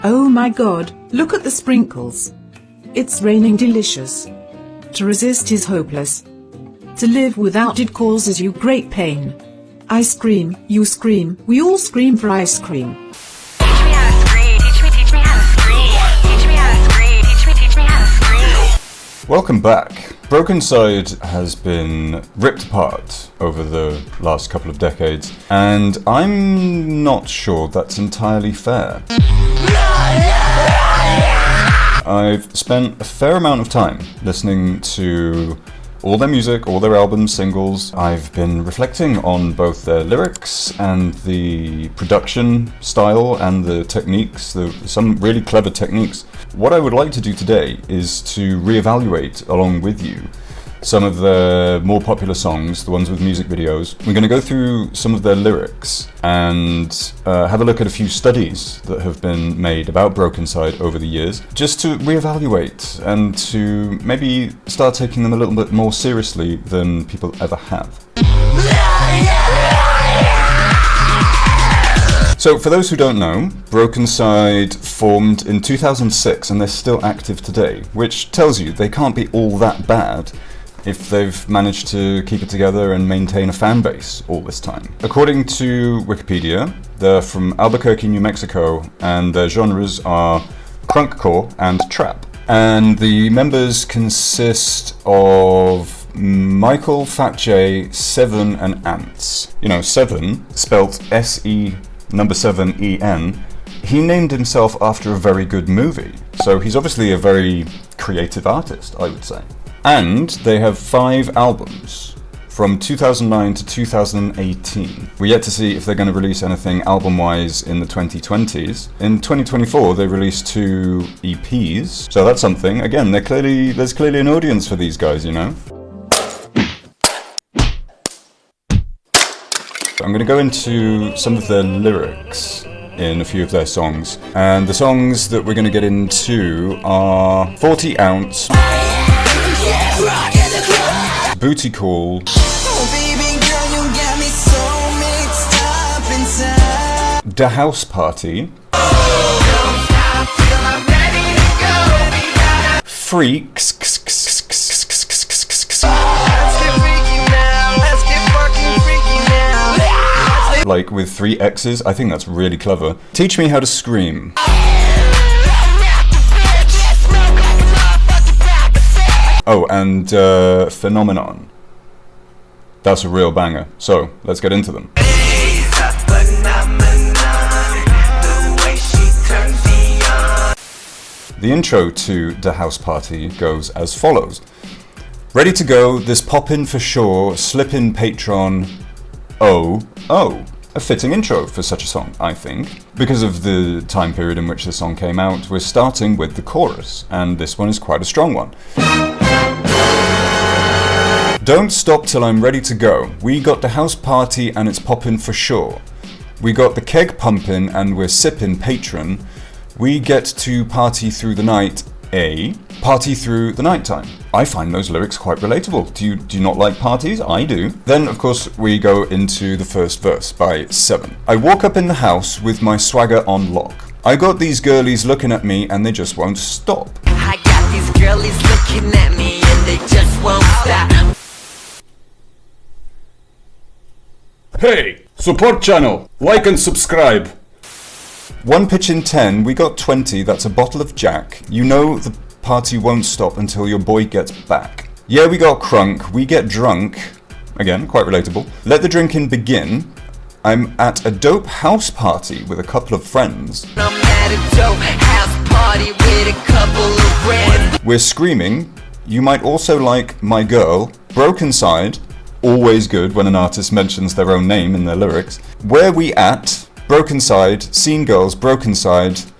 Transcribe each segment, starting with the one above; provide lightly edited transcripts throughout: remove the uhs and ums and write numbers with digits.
Oh my god, look at the sprinkles. It's raining delicious. To resist is hopeless. To live without it causes you great pain. I scream, you scream, we all scream for ice cream. Teach me how to scream, teach me how to scream. Teach me how to scream, teach me how to scream. Welcome back. Brokencyde has been ripped apart over the last couple of decades, and I'm not sure that's entirely fair. I've spent a fair amount of time listening to all their music, all their albums, singles. I've been reflecting on both their lyrics and the production style and the techniques, some really clever techniques. What I would like to do today is to reevaluate, along with you, some of their more popular songs, the ones with music videos. We're going to go through some of their lyrics and have a look at a few studies that have been made about Brokencyde over the years, just to reevaluate and to maybe start taking them a little bit more seriously than people ever have. So for those who don't know, Brokencyde formed in 2006 and they're still active today, which tells you they can't be all that bad if they've managed to keep it together and maintain a fan base all this time. According to Wikipedia, they're from Albuquerque, New Mexico, and their genres are crunkcore and trap. And the members consist of Michael, Fat J, Seven, and Ants. You know, Seven, spelt S-E number 7 E-N, he named himself after a very good movie. So he's obviously a very creative artist, I would say. And they have 5 albums from 2009 to 2018. We're yet to see if they're going to release anything album-wise in the 2020s. In 2024, they released 2 EPs, so that's something. Again, there's clearly an audience for these guys, you know? I'm going to go into some of their lyrics in a few of their songs. And the songs that we're going to get into are 40 Ounce, Booty Call, Da House Party, Freaxxx, like with 3 X's. I think that's really clever. Teach Me How to Scream. Oh, and Phenomenon. That's a real banger. So, let's get into them. The intro to Da House Party goes as follows. Ready to go, this poppin' for sure, slip in Patreon. Oh. A fitting intro for such a song, I think. Because of the time period in which the song came out, we're starting with the chorus, and this one is quite a strong one. Don't stop till I'm ready to go. We got the house party and it's poppin' for sure. We got the keg pumpin' and we're sippin' patron. We get to party through the night. Party through the nighttime. I find those lyrics quite relatable. Do you not like parties? I do. Then, of course, we go into the first verse by Seven. I walk up in the house with my swagger on lock. I got these girlies looking at me and they just won't stop. I got these girlies looking at me and they just won't stop. Hey, support channel, like and subscribe. 1 pitch in 10, we got 20, that's a bottle of Jack. You know the party won't stop until your boy gets back. Yeah, we got crunk, we get drunk. Again, quite relatable. Let the drinking begin. I'm at a dope house party with a couple of friends. I'm at a dope house party with a couple of friends. We're screaming. You might also like my girl, Brokencyde. Always good when an artist mentions their own name in their lyrics. Where we at? Brokencyde, Scene Girls, Brokencyde,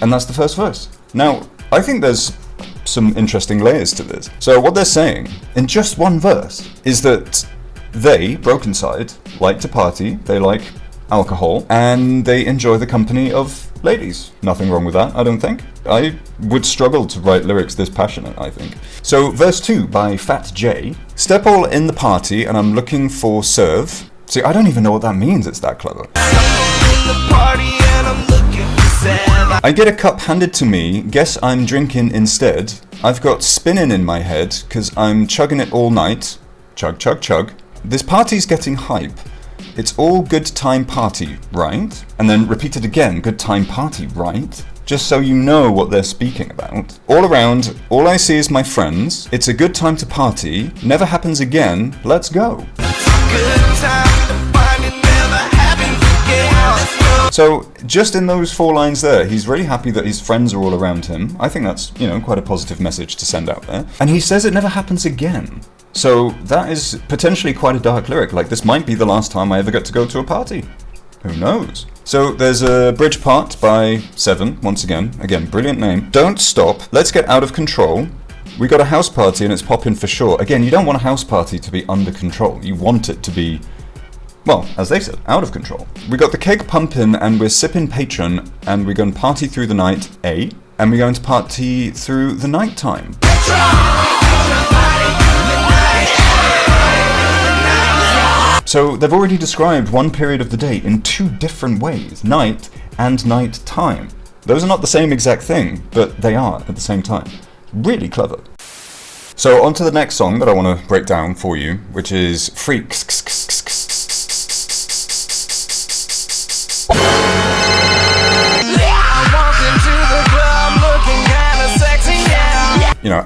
and that's the first verse. Now, I think there's some interesting layers to this. So what they're saying, in just one verse, is that they, Brokencyde, like to party, they like alcohol, and they enjoy the company of ladies. Nothing wrong with that, I don't think. I would struggle to write lyrics this passionate, I think. So, verse 2 by Fat J. Step all in the party, and I'm looking for serve. See, I don't even know what that means, it's that clever. I get a cup handed to me, guess I'm drinking instead. I've got spinning in my head, cause I'm chugging it all night. Chug, chug, chug. This party's getting hype. It's all good time party, right? And then repeat it again, good time party, right? Just so you know what they're speaking about. All around, all I see is my friends. It's a good time to party. Never happens again. Let's go. So, just in those 4 lines there, he's really happy that his friends are all around him. I think that's, quite a positive message to send out there. And he says it never happens again. So, that is potentially quite a dark lyric. Like, this might be the last time I ever get to go to a party. Who knows? So, there's a bridge part by Seven, once again. Again, brilliant name. Don't stop. Let's get out of control. We got a house party and it's popping for sure. Again, you don't want a house party to be under control. You want it to be, well, as they said, out of control. We got the keg pumping and we're sipping patron and we're going to party through the night, A. And we're going to party through the night time. So they've already described one period of the day in 2 different ways, night and night time. Those are not the same exact thing, but they are at the same time. Really clever. So on to the next song that I want to break down for you, which is Freaxxx.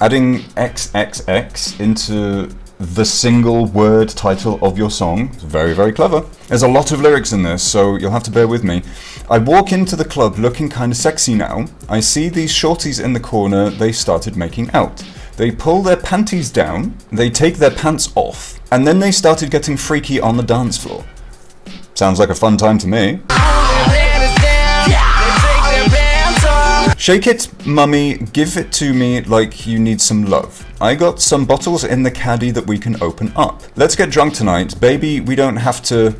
Adding XXX into the single word title of your song is very, very clever. There's a lot of lyrics in this, so you'll have to bear with me. I walk into the club looking kinda sexy now. I see these shorties in the corner, they started making out. They pull their panties down, they take their pants off, and then they started getting freaky on the dance floor. Sounds like a fun time to me. Shake it, mummy, give it to me like you need some love. I got some bottles in the caddy that we can open up. Let's get drunk tonight, baby, we don't have to...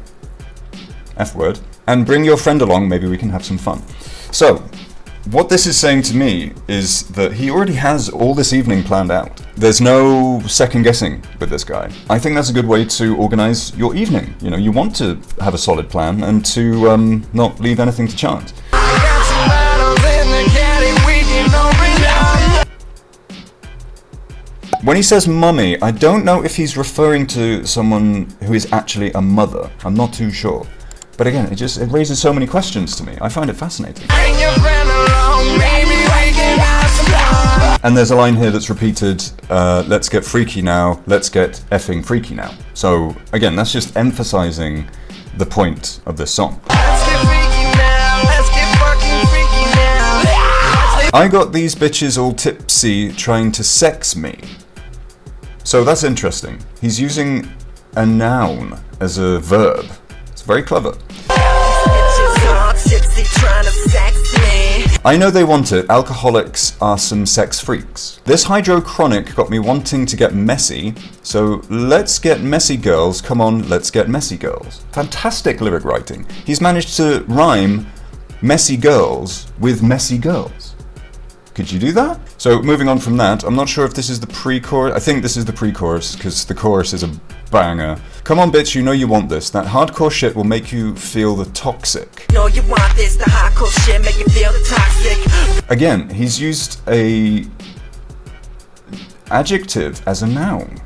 F word. And bring your friend along, maybe we can have some fun. So, what this is saying to me is that he already has all this evening planned out. There's no second guessing with this guy. I think that's a good way to organize your evening. You want to have a solid plan and to not leave anything to chance. When he says mummy, I don't know if he's referring to someone who is actually a mother. I'm not too sure. But again, it raises so many questions to me. I find it fascinating. And there's a line here that's repeated, let's get freaky now, let's get effing freaky now. So again, that's just emphasizing the point of this song. I got these bitches all tipsy trying to sex me. So that's interesting. He's using a noun as a verb. It's very clever. I know they want it. Alcoholics are some sex freaks. This hydrochronic got me wanting to get messy. So let's get messy girls. Come on, let's get messy girls. Fantastic lyric writing. He's managed to rhyme messy girls with messy girls. Could you do that? So moving on from that, I'm not sure if this is the pre-chorus. I think this is the pre-chorus because the chorus is a banger. Come on bitch, you know you want this. That hardcore shit will make you feel the toxic. No, you want this, the hardcore shit make you feel the toxic. Again, he's used a adjective as a noun.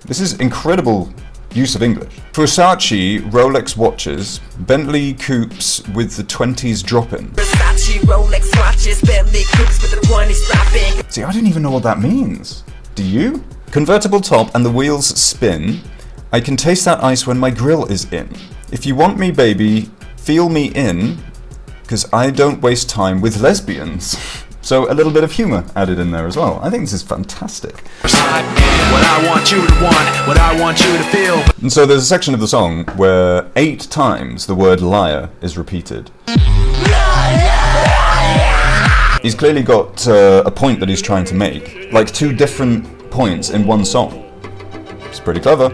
This is incredible use of English. Versace, Rolex watches, Bentley coupes with the 20s dropping. Versace, Rolex watches, Bentley coupes with the 20s dropping. See, I don't even know what that means. Do you? Convertible top and the wheels spin. I can taste that ice when my grill is in. If you want me, baby, feel me in, because I don't waste time with lesbians. So a little bit of humor added in there as well. I think this is fantastic. What I want you to want, what I want you to feel. And so there's a section of the song where 8 times the word liar is repeated. He's clearly got a point that he's trying to make, like 2 different points in one song. It's pretty clever.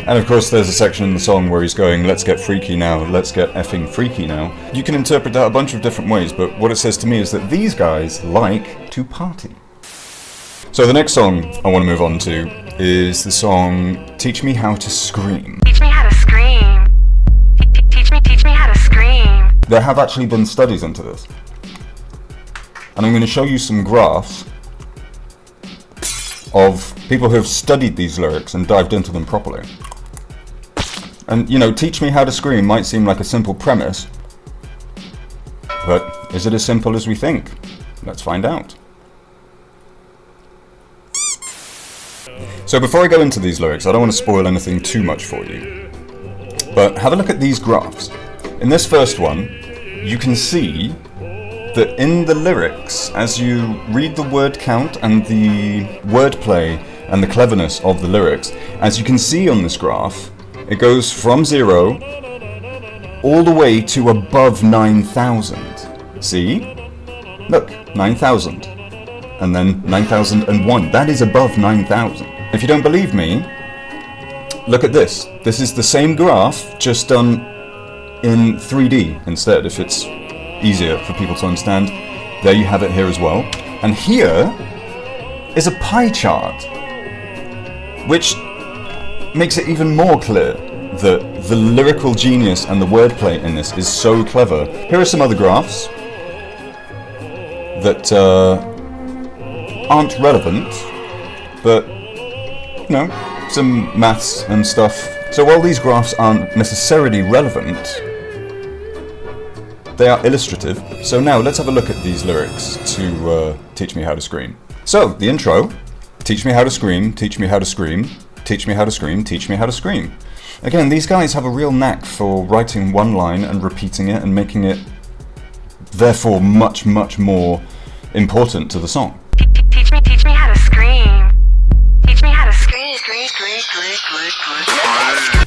And of course there's a section in the song where he's going, let's get freaky now, let's get effing freaky now. You can interpret that a bunch of different ways, but what it says to me is that these guys like to party. So the next song I want to move on to is the song Teach Me How to Scream. Teach me how to scream. Teach me how to scream. There have actually been studies into this. and I'm going to show you some graphs of people who have studied these lyrics and dived into them properly. And, you know, Teach Me How to Scream might seem like a simple premise, but is it as simple as we think? Let's find out. So before I go into these lyrics, I don't want to spoil anything too much for you. But have a look at these graphs. In this first one, you can see that in the lyrics, as you read the word count and the wordplay and the cleverness of the lyrics, as you can see on this graph, it goes from 0 all the way to above 9,000. See? Look, 9,000. And then 9,001. That is above 9,000. If you don't believe me, look at this. This is the same graph, just done in 3D instead, if it's easier for people to understand. There you have it here as well. And here is a pie chart, which makes it even more clear that the lyrical genius and the wordplay in this is so clever. Here are some other graphs that aren't relevant, but, you know, some maths and stuff. So while these graphs aren't necessarily relevant, they are illustrative. So now let's have a look at these lyrics to Teach Me How to Scream. So, the intro, teach me how to scream, teach me how to scream, teach me how to scream, teach me how to scream. Again, these guys have a real knack for writing one line and repeating it and making it, therefore, much, much more important to the song. Teach me how to scream. Teach me how to scream.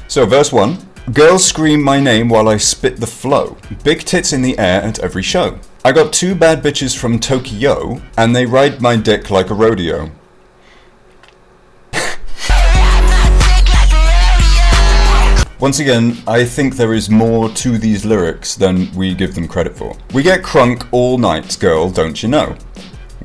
So, verse 1. Girls scream my name while I spit the flow. Big tits in the air at every show. I got 2 bad bitches from Tokyo, and they ride my dick like a rodeo. Once again, I think there is more to these lyrics than we give them credit for. We get crunk all night, girl, don't you know?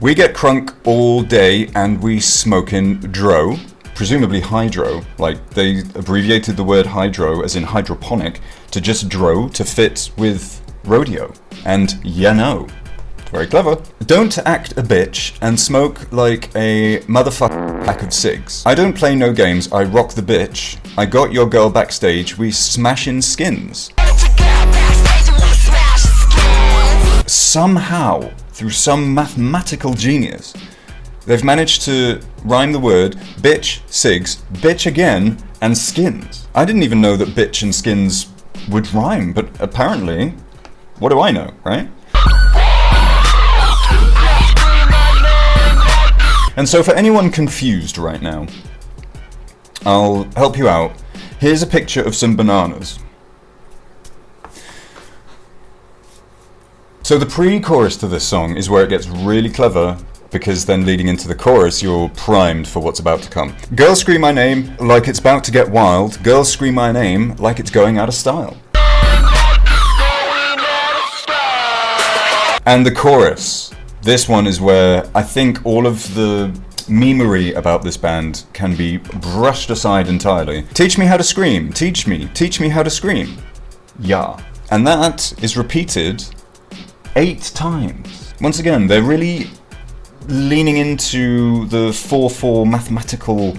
We get crunk all day and we smokin' dro. Presumably hydro, like they abbreviated the word hydro as in hydroponic to just dro to fit with rodeo. And you know, it's very clever. Don't act a bitch and smoke like a motherfucker pack of cigs. I don't play no games, I rock the bitch. I got your girl backstage, we smashin' skins. Somehow, through some mathematical genius, they've managed to rhyme the word bitch, cigs, bitch again, and skins. I didn't even know that bitch and skins would rhyme, but apparently, what do I know, right? And so for anyone confused right now, I'll help you out. Here's a picture of some bananas. So the pre-chorus to this song is where it gets really clever, because then leading into the chorus, you're primed for what's about to come. Girls scream my name like it's about to get wild. Girls scream my name like it's going out of style. And the chorus. This one is where I think all of the memery about this band can be brushed aside entirely. Teach me how to scream. Teach me how to scream. Yeah. And that is repeated 8 times. Once again, they're really leaning into the 4/4 mathematical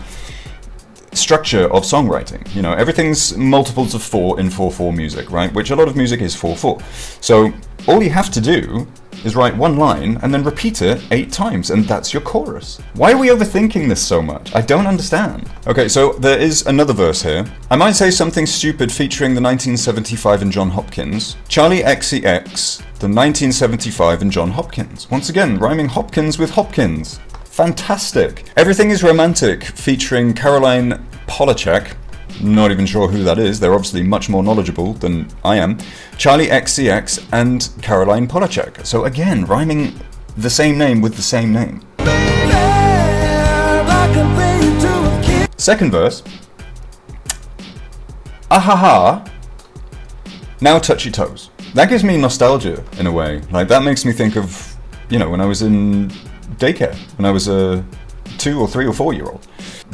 structure of songwriting. You know, everything's multiples of 4 in 4/4 music, right? Which a lot of music is 4/4. So all you have to do is write one line and then repeat it 8 times, and that's your chorus. Why are we overthinking this so much? I don't understand. Okay, so there is another verse here. I might say something stupid featuring the 1975 and John Hopkins. Charlie XCX, the 1975 and John Hopkins. Once again, rhyming Hopkins with Hopkins. Fantastic. Everything is Romantic featuring Caroline Polachek. Not even sure who that is. They're obviously much more knowledgeable than I am. Charlie XCX and Caroline Polachek. So again, rhyming the same name with the same name. Second verse. Ahaha. Now touch your toes. That gives me nostalgia in a way. Like that makes me think of, you know, when I was in daycare, when I was a 2 or 3 or 4 year old.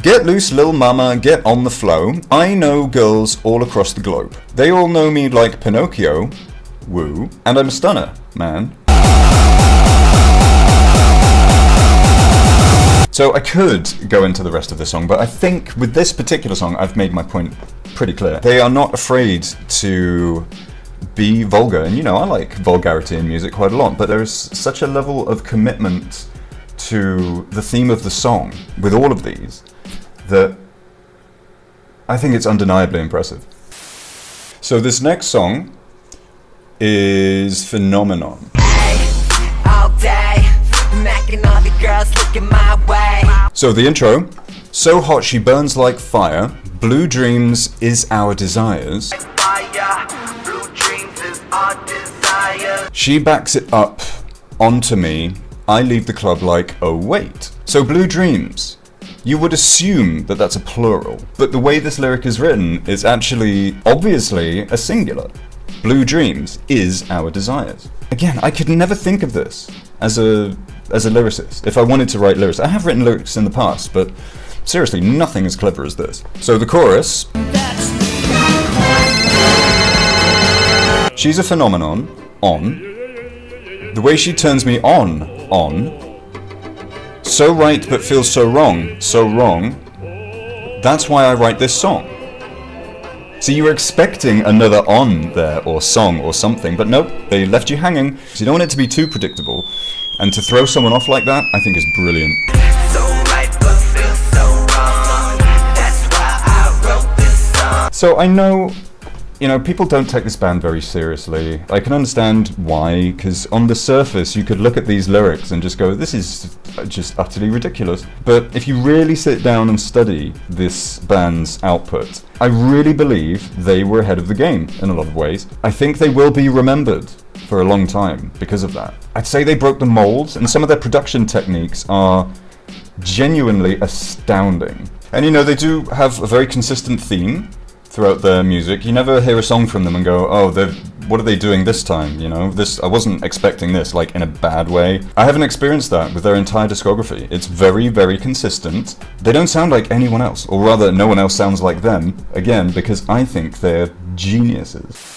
Get loose, lil mama, get on the flow. I know girls all across the globe. They all know me like Pinocchio. Woo. And I'm a stunner, man. So I could go into the rest of the song, but I think with this particular song, I've made my point pretty clear. They are not afraid to be vulgar, and you know, I like vulgarity in music quite a lot, but there's such a level of commitment to the theme of the song with all of these that I think it's undeniably impressive. So this next song is Phenomenon. All day, macking all the girls looking my way. So the intro, so hot she burns like fire, blue dreams is our desires. Blue dreams is our desire. She backs it up onto me, I leave the club like, oh wait. So blue dreams, you would assume that that's a plural, but the way this lyric is written is actually obviously a singular. Blue dreams is our desires. Again, I could never think of this as a lyricist. If I wanted to write lyrics, I have written lyrics in the past, but seriously, nothing as clever as this. So the chorus, she's a phenomenon, on. The way she turns me on. So right but feels so wrong. That's why I write this song. So you were expecting another on there, or song, or something, but nope, they left you hanging. So you don't want it to be too predictable, and to throw someone off like that, I think is brilliant. So right but feel so wrong. That's why I wrote this song. So I know, you know, people don't take this band very seriously. I can understand why, because on the surface you could look at these lyrics and just go, this is just utterly ridiculous. But if you really sit down and study this band's output, I really believe they were ahead of the game in a lot of ways. I think they will be remembered for a long time because of that. I'd say they broke the mold, and some of their production techniques are genuinely astounding. And you know, they do have a very consistent theme throughout their music. You never hear a song from them and go, oh, what are they doing this time? You know, I wasn't expecting this, like in a bad way. I haven't experienced that with their entire discography. It's very, very consistent. They don't sound like anyone else, or rather, no one else sounds like them, again, because I think they're geniuses.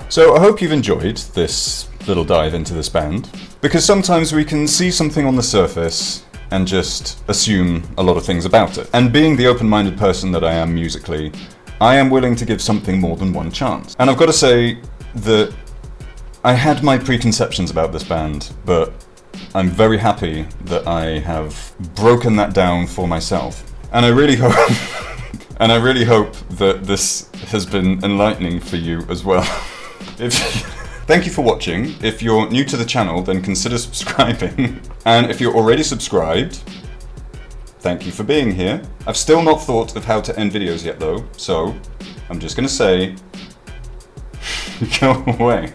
So I hope you've enjoyed this little dive into this band, because sometimes we can see something on the surface and just assume a lot of things about it. And being the open-minded person that I am musically, I am willing to give something more than one chance. And I've got to say that I had my preconceptions about this band, but I'm very happy that I have broken that down for myself. And I really hope that this has been enlightening for you as well. Thank you for watching. If you're new to the channel, then consider subscribing. And if you're already subscribed, thank you for being here. I've still not thought of how to end videos yet though, so I'm just gonna say, go away.